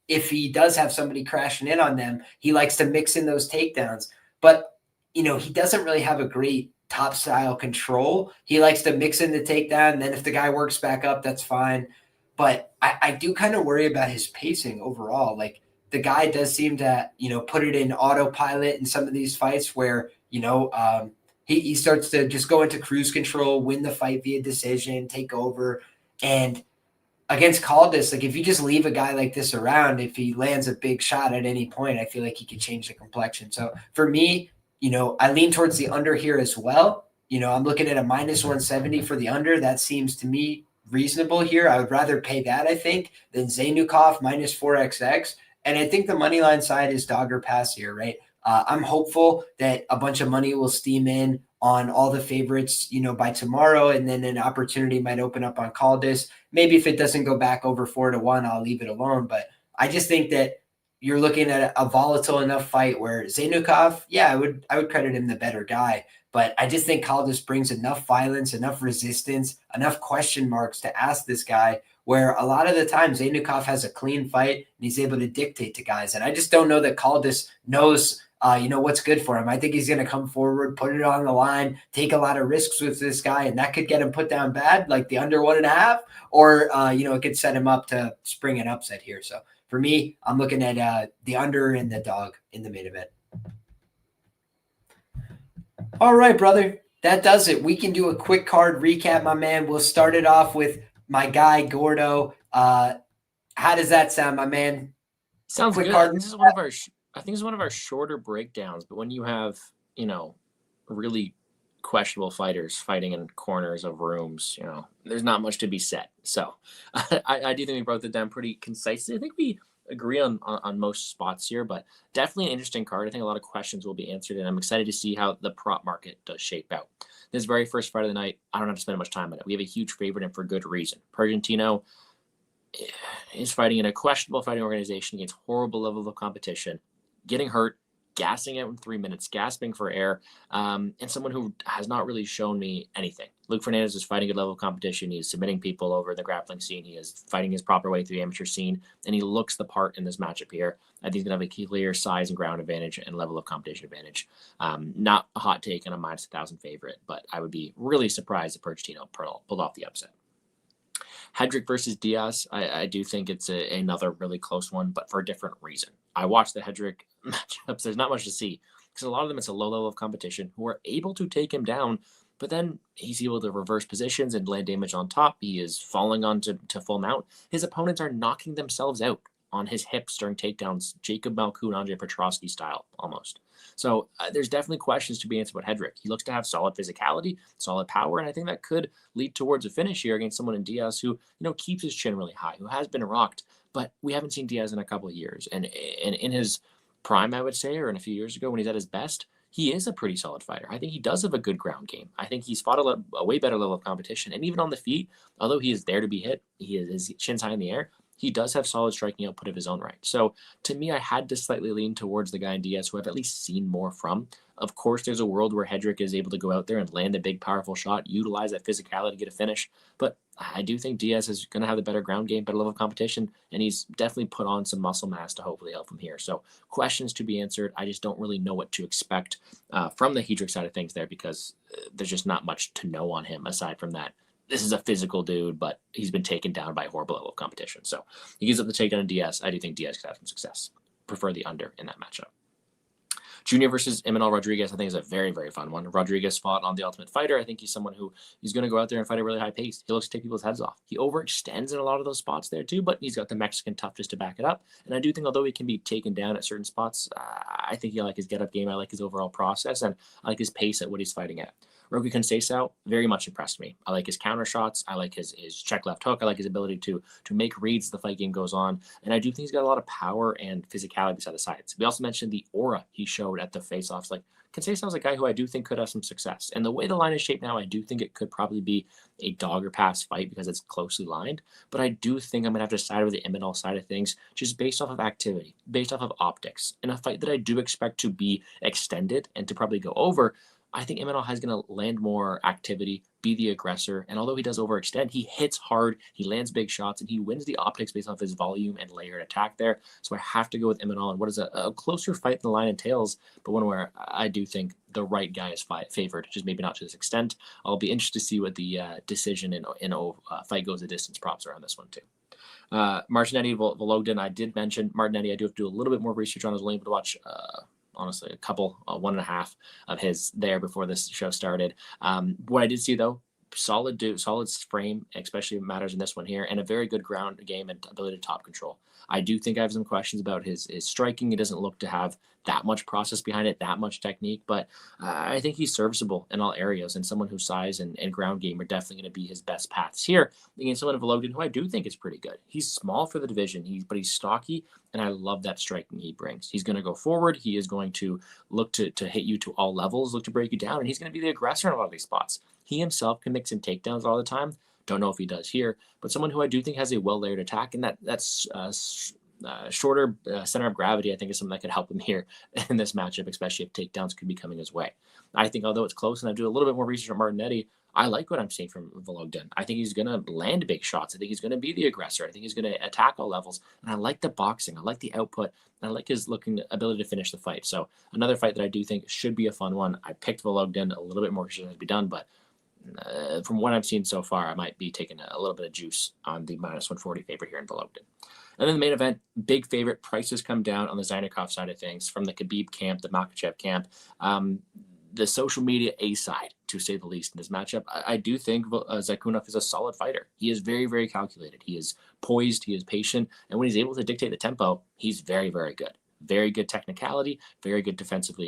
If he does have somebody crashing in on them, he likes to mix in those takedowns. But, he doesn't really have a great top style control. He likes to mix in the takedown. And then if the guy works back up, that's fine. But I do kind of worry about his pacing overall. Like the guy does seem to, put it in autopilot in some of these fights where, he starts to just go into cruise control, win the fight via decision, take over. And against Caldas, like if you just leave a guy like this around, if he lands a big shot at any point, I feel like he could change the complexion. So for me, I lean towards the under here as well. I'm looking at a minus 170 for the under. That seems to me reasonable here. I would rather pay that, I think, than Zaynukov minus 4XX. And I think the money line side is dog or pass here, right? I'm hopeful that a bunch of money will steam in on all the favorites, by tomorrow, and then an opportunity might open up on Caldas. Maybe if it doesn't go back over 4-1, I'll leave it alone. But I just think that you're looking at a volatile enough fight where Zaynukov, I would credit him the better guy. But I just think Caldas brings enough violence, enough resistance, enough question marks to ask this guy, where a lot of the time Zaynukov has a clean fight and he's able to dictate to guys. And I just don't know that Caldas knows what's good for him. I think he's going to come forward, put it on the line, take a lot of risks with this guy, and that could get him put down bad, like the under 1.5, or, it could set him up to spring an upset here. So for me, I'm looking at the under and the dog in the main event. All right, brother. That does it. We can do a quick card recap, my man. We'll start it off with my guy, Gordo. How does that sound, my man? Sounds quick good. Card. I think it's one of our shorter breakdowns, but when you have, really questionable fighters fighting in corners of rooms, there's not much to be said. So I do think we broke that down pretty concisely. I think we agree on most spots here, but definitely an interesting card. I think a lot of questions will be answered, and I'm excited to see how the prop market does shape out. This very first fight of the night, I don't have to spend much time on it. We have a huge favorite, and for good reason. Pergentino, is fighting in a questionable fighting organization against horrible level of competition, getting hurt, gassing out in 3 minutes, gasping for air, and someone who has not really shown me anything. Luke Fernandez is fighting a level of competition. He is submitting people over the grappling scene. He is fighting his proper way through the amateur scene, and he looks the part in this matchup here. I think he's going to have a clear size and ground advantage and level of competition advantage. Not a hot take and a minus 1,000 favorite, but I would be really surprised if Pergentino pulled off the upset. Hedrick versus Diaz, I do think it's another really close one, but for a different reason. I watched the Hedrick matchups. There's not much to see because a lot of them, it's a low level of competition who are able to take him down, but then he's able to reverse positions and land damage on top. He is falling on to full mount. His opponents are knocking themselves out on his hips during takedowns, Jacob Malkoun, Andre Petrosky style almost. So there's definitely questions to be answered about Hedrick. He looks to have solid physicality, solid power, and I think that could lead towards a finish here against someone in Diaz who, keeps his chin really high, who has been rocked, but we haven't seen Diaz in a couple of years. And in his prime, I would say, or in a few years ago when he's at his best, he is a pretty solid fighter. I think he does have a good ground game. I think he's fought a way better level of competition. And even on the feet, although he is there to be hit, his chin's high in the air, he does have solid striking output of his own right. So to me, I had to slightly lean towards the guy in Diaz who I've at least seen more from. Of course, there's a world where Hedrick is able to go out there and land a big, powerful shot, utilize that physicality to get a finish. But I do think Diaz is going to have the better ground game, better level of competition, and he's definitely put on some muscle mass to hopefully help him here. So questions to be answered. I just don't really know what to expect from the Hedrick side of things there because there's just not much to know on him aside from that. This is a physical dude, but he's been taken down by a horrible level of competition. So he gives up the takedown to Diaz. I do think Diaz could have some success. Prefer the under in that matchup. Junior versus Emmanuel Rodriguez, I think, is a very, very fun one. Rodriguez fought on The Ultimate Fighter. I think he's someone who he's going to go out there and fight at a really high pace. He looks to take people's heads off. He overextends in a lot of those spots there too, but he's got the Mexican toughness to back it up. And I do think although he can be taken down at certain spots, I think I like his get-up game. I like his overall process, and I like his pace at what he's fighting at. Roque Conceição very much impressed me. I like his counter shots. I like his check left hook. I like his ability to make reads as the fight game goes on. And I do think he's got a lot of power and physicality beside the sides. We also mentioned the aura he showed at the face-offs. Like Conceição is a guy who I do think could have some success. And the way the line is shaped now, I do think it could probably be a dog or pass fight because it's closely lined. But I do think I'm going to have to side with the Emmenal side of things just based off of activity, based off of optics. In a fight that I do expect to be extended and to probably go over, I think Emmenal is going to land more activity, be the aggressor, and although he does overextend, he hits hard, he lands big shots, and he wins the optics based off his volume and layered attack there. So I have to go with Emmenal and what is a closer fight than the line entails, but one where I do think the right guy is favored, just maybe not to this extent. I'll be interested to see what the decision in fight goes the distance props are on this one too. Marinetti, Vologdin, I did mention Marinetti. I do have to do a little bit more research on. I was only able to watch honestly, a couple, 1.5 of his there before this show started. What I did see though, solid frame, especially matters in this one here, and a very good ground game and ability to top control. I do think I have some questions about his striking. It doesn't look to have that much process behind it, that much technique, but I think he's serviceable in all areas, and someone whose size and ground game are definitely going to be his best paths here against someone of Vologdin who I do think is pretty good. He's small for the division, but he's stocky, and I love that striking he brings. He's going to go forward. He is going to look to hit you to all levels, look to break you down, and he's going to be the aggressor in a lot of these spots. He himself can mix in takedowns all the time. Don't know if he does here, but someone who I do think has a well-layered attack, and that's shorter center of gravity, I think, is something that could help him here in this matchup, especially if takedowns could be coming his way. I think although it's close, and I do a little bit more research on Marinetti, I like what I'm seeing from Vologdin. I think he's going to land big shots. I think he's going to be the aggressor. I think he's going to attack all levels. And I like the boxing. I like the output. And I like his ability to finish the fight. So another fight that I do think should be a fun one. I picked Vologdin. A little bit more should have to be done, but from what I've seen so far, I might be taking a little bit of juice on the minus 140 favorite here in Vologdin. And then the main event, big favorite. Prices come down on the Zaynukov side of things from the Khabib camp, the Makhachev camp. The social media A side, to say the least, in this matchup. I do think Zaynukov is a solid fighter. He is very, very calculated. He is poised. He is patient. And when he's able to dictate the tempo, he's very, very good. Very good technicality, very good defensive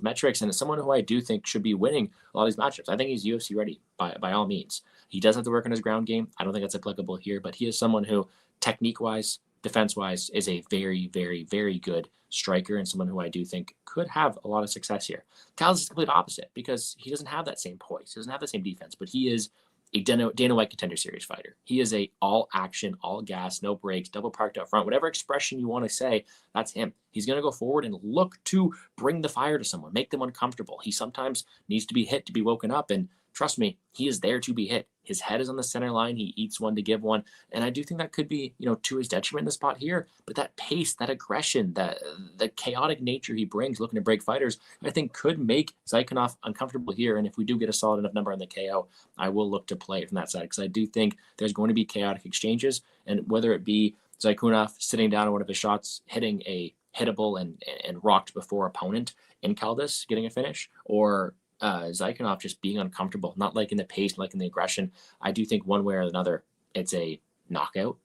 metrics, and it's someone who I do think should be winning a lot of these matchups. I think he's UFC ready by all means. He does have to work on his ground game. I don't think that's applicable here, but he is someone who, technique-wise, defense-wise, is a very, very, very good striker and someone who I do think could have a lot of success here. Caldas is the complete opposite because he doesn't have that same poise. He doesn't have the same defense, but he is a Dana White Contender Series fighter. He is a all action, all gas, no brakes, double parked up front, whatever expression you want to say, that's him. He's going to go forward and look to bring the fire to someone, make them uncomfortable. He sometimes needs to be hit to be woken up, and trust me, he is there to be hit. His head is on the center line. He eats one to give one. And I do think that could be, to his detriment in the spot here. But that pace, that aggression, the chaotic nature he brings looking to break fighters, I think could make Zaynukov uncomfortable here. And if we do get a solid enough number on the KO, I will look to play it from that side, because I do think there's going to be chaotic exchanges. And whether it be Zaynukov sitting down on one of his shots, hitting a hittable and rocked before opponent in Caldas, getting a finish, or Zaynukov just being uncomfortable, not liking the pace, not liking the aggression, I do think one way or another it's a knockout.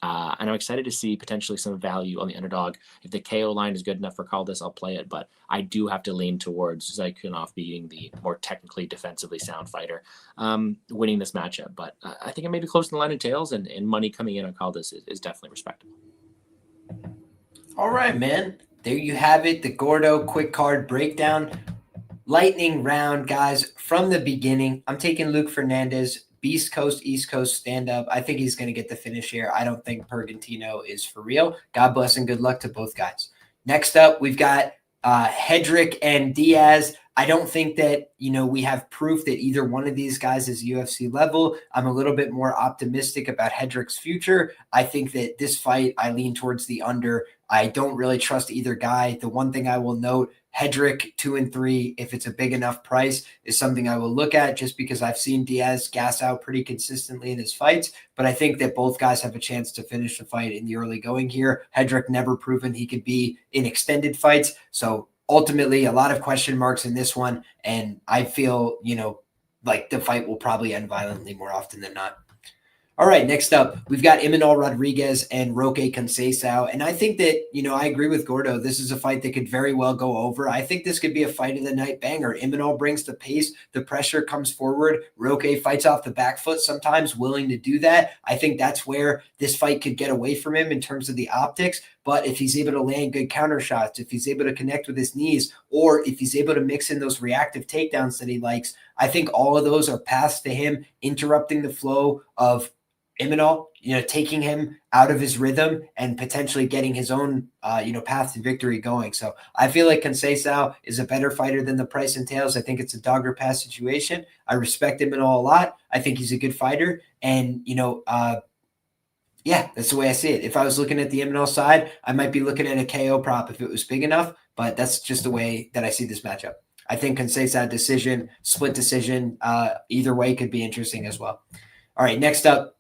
And I'm excited to see potentially some value on the underdog. If the KO line is good enough for Caldas, I'll play it. But I do have to lean towards Zaynukov being the more technically, defensively sound fighter, winning this matchup. But I think it may be close to the line and tails, and money coming in on Caldas is definitely respectable. All right, man. There you have it. The Gordo quick card breakdown. Lightning round, guys, from the beginning. I'm taking Luke Fernandez, Beast Coast, East Coast stand-up. I think he's going to get the finish here. I don't think Pergentino is for real. God bless and good luck to both guys. Next up, we've got Hedrick and Diaz. I don't think that, we have proof that either one of these guys is UFC level. I'm a little bit more optimistic about Hedrick's future. I think that this fight, I lean towards the under. I don't really trust either guy. The one thing I will note, Hedrick 2-3, if it's a big enough price, is something I will look at, just because I've seen Diaz gas out pretty consistently in his fights. But I think that both guys have a chance to finish the fight in the early going here. Hedrick never proven he could be in extended fights. So ultimately, a lot of question marks in this one. And I feel, like the fight will probably end violently more often than not. All right, next up, we've got Imanol Rodriguez and Roque Conceição. And I think that, I agree with Gordo. This is a fight that could very well go over. I think this could be a fight of the night banger. Imanol brings the pace. The pressure comes forward. Roque fights off the back foot, sometimes willing to do that. I think that's where this fight could get away from him in terms of the optics. But if he's able to land good counter shots, if he's able to connect with his knees, or if he's able to mix in those reactive takedowns that he likes, I think all of those are paths to him interrupting the flow of Imanol, taking him out of his rhythm and potentially getting his own, path to victory going. So I feel like Conceição is a better fighter than the price entails. I think it's a dog or pass situation. I respect Imanol a lot. I think he's a good fighter. And, that's the way I see it. If I was looking at the Imanol side, I might be looking at a KO prop if it was big enough, but that's just the way that I see this matchup. I think Conceição decision, split decision, either way could be interesting as well. All right, next up,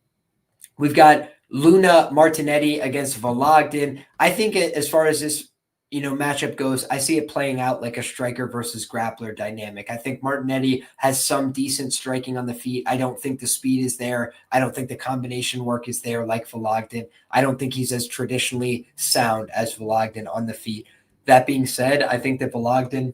we've got Luna Marinetti against Vologdin. I think as far as this, matchup goes, I see it playing out like a striker versus grappler dynamic. I think Marinetti has some decent striking on the feet. I don't think the speed is there. I don't think the combination work is there like Vologdin. I don't think he's as traditionally sound as Vologdin on the feet. That being said, I think that Vologdin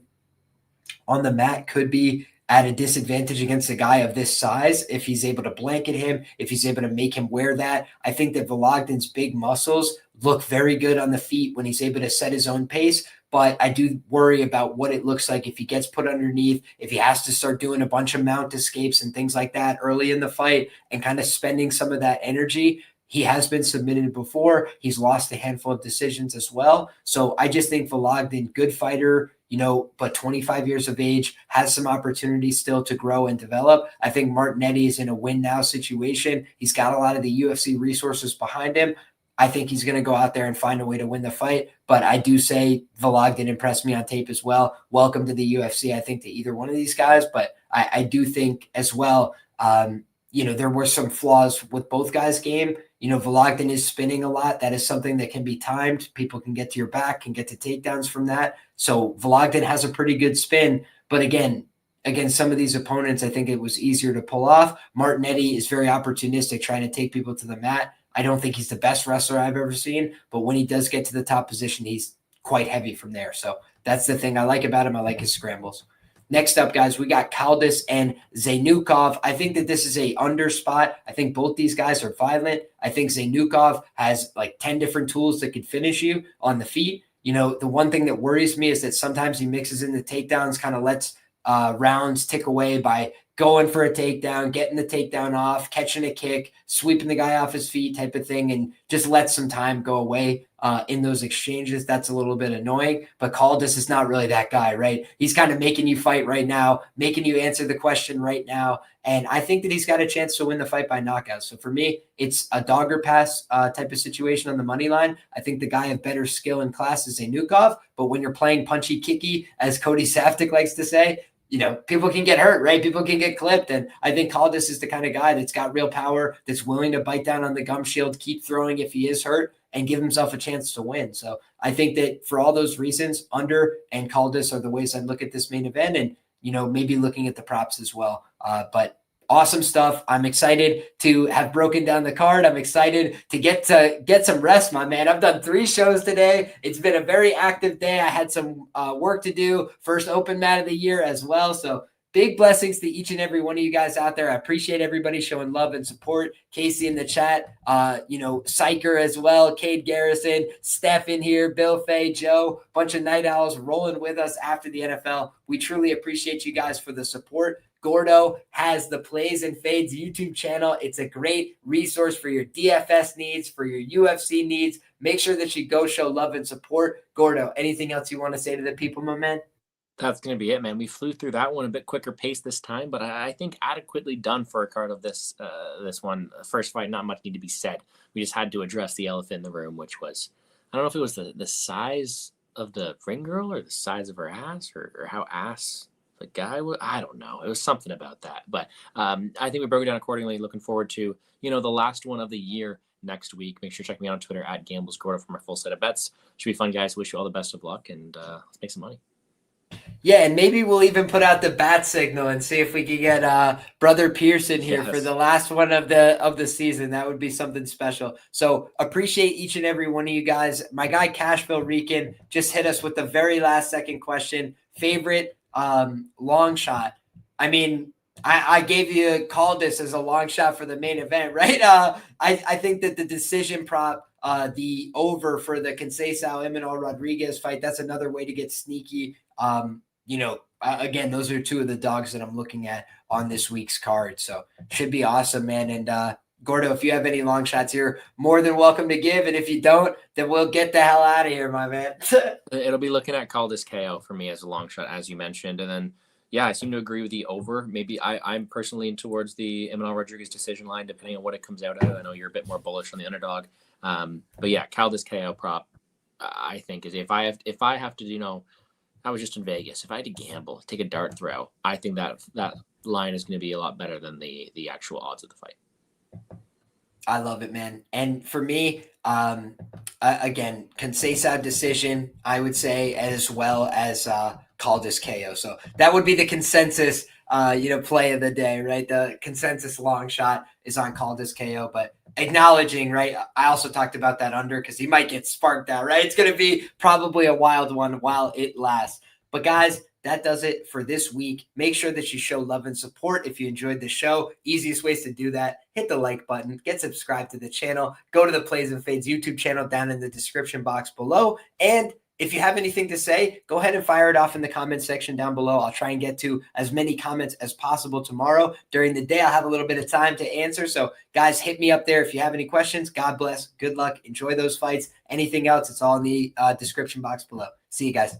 on the mat could be at a disadvantage against a guy of this size if he's able to blanket him, if he's able to make him wear that. I think that Vologdin's big muscles look very good on the feet when he's able to set his own pace, but I do worry about what it looks like if he gets put underneath, if he has to start doing a bunch of mount escapes and things like that early in the fight and kind of spending some of that energy. He has been submitted before. He's lost a handful of decisions as well. So I just think Vologdin, good fighter, but 25 years of age, has some opportunity still to grow and develop. I think Marinetti is in a win now situation. He's got a lot of the UFC resources behind him. I think he's going to go out there and find a way to win the fight. But I do say Vologdin impressed me on tape as well. Welcome to the UFC, I think, to either one of these guys. But I do think as well, there were some flaws with both guys' game. Vologdin is spinning a lot. That is something that can be timed. People can get to your back, can get to takedowns from that. So Vologdin has a pretty good spin. But again, against some of these opponents, I think it was easier to pull off. Marinetti is very opportunistic, trying to take people to the mat. I don't think he's the best wrestler I've ever seen, but when he does get to the top position, he's quite heavy from there. So that's the thing I like about him. I like his scrambles. Next up, guys, we got Caldas and Zaynukov. I think that this is a under spot. I think both these guys are violent. I think Zaynukov has like 10 different tools that could finish you on the feet. The one thing that worries me is that sometimes he mixes in the takedowns, kind of lets rounds tick away by going for a takedown, getting the takedown off, catching a kick, sweeping the guy off his feet type of thing, and just let some time go away in those exchanges. That's a little bit annoying, but Caldas is not really that guy, right? He's kind of making you fight right now, making you answer the question right now. And I think that he's got a chance to win the fight by knockout. So for me, it's a dogger pass type of situation on the money line. I think the guy of better skill and class is Zaynukov, but when you're playing punchy kicky, as Cody Saftik likes to say, people can get hurt, right? People can get clipped. And I think Caldas is the kind of guy that's got real power, that's willing to bite down on the gum shield, keep throwing if he is hurt, and give himself a chance to win. So I think that for all those reasons, under and Caldas are the ways I'd look at this main event, and, maybe looking at the props as well. But awesome stuff. I'm excited to have broken down the card. I'm excited to get some rest, my man. I've done 3 shows today. It's been a very active day. I had some work to do. First open mat of the year as well. So big blessings to each and every one of you guys out there. I appreciate everybody showing love and support. Casey in the chat, Psycher as well, Cade Garrison, Steph in here, Bill Fay, Joe, bunch of night owls rolling with us after the NFL. We truly appreciate you guys for the support. Gordo has the Plays and Fades YouTube channel. It's a great resource for your DFS needs, for your UFC needs. Make sure that you go show love and support. Gordo, anything else you want to say to the people, my man? That's going to be it, man. We flew through that one a bit quicker pace this time, but I think adequately done for a card of this one. First fight, not much need to be said. We just had to address the elephant in the room, which was, I don't know if it was the size of the ring girl or the size of her ass or how ass the guy was. I don't know. It was something about that. But I think we broke it down accordingly. Looking forward to, the last one of the year next week. Make sure to check me out on Twitter at GamblesGordo for my full set of bets. Should be fun, guys. Wish you all the best of luck, and let's make some money. Yeah, and maybe we'll even put out the bat signal and see if we can get Brother Pearson here for the last one of the season. That would be something special. So appreciate each and every one of you guys. My guy Cashville Rican just hit us with the very last second question. Favorite long shot. I mean, I gave you Caldas as a long shot for the main event, right? I think that the decision prop, the over for the Conceição Emanol Rodriguez fight, that's another way to get sneaky. Again, those are 2 of the dogs that I'm looking at on this week's card. So should be awesome, man. And Gordo, if you have any long shots, you're more than welcome to give. And if you don't, then we'll get the hell out of here, my man. It'll be looking at Caldas KO for me as a long shot, as you mentioned. And then, yeah, I seem to agree with the over. Maybe I'm personally leaning towards the Emanol Rodriguez decision line, depending on what it comes out at. I know you're a bit more bullish on the underdog. But yeah, Caldas KO prop, I think, is if I have to, I was just in Vegas. If I had to gamble, take a dart throw, I think that line is going to be a lot better than the actual odds of the fight. I love it, man. And for me, again, Conceição decision, I would say, as well as Caldas KO. So that would be the consensus, play of the day, right? The consensus long shot is on Caldas KO, but acknowledging, right? I also talked about that under because he might get sparked out, right? It's going to be probably a wild one while it lasts. But guys, that does it for this week. Make sure that you show love and support if you enjoyed the show. Easiest ways to do that, hit the like button, get subscribed to the channel, go to the Plays and Fades YouTube channel down in the description box below. And if you have anything to say, go ahead and fire it off in the comment section down below. I'll try and get to as many comments as possible tomorrow. During the day, I'll have a little bit of time to answer. So guys, hit me up there if you have any questions. God bless. Good luck. Enjoy those fights. Anything else, it's all in the description box below. See you guys.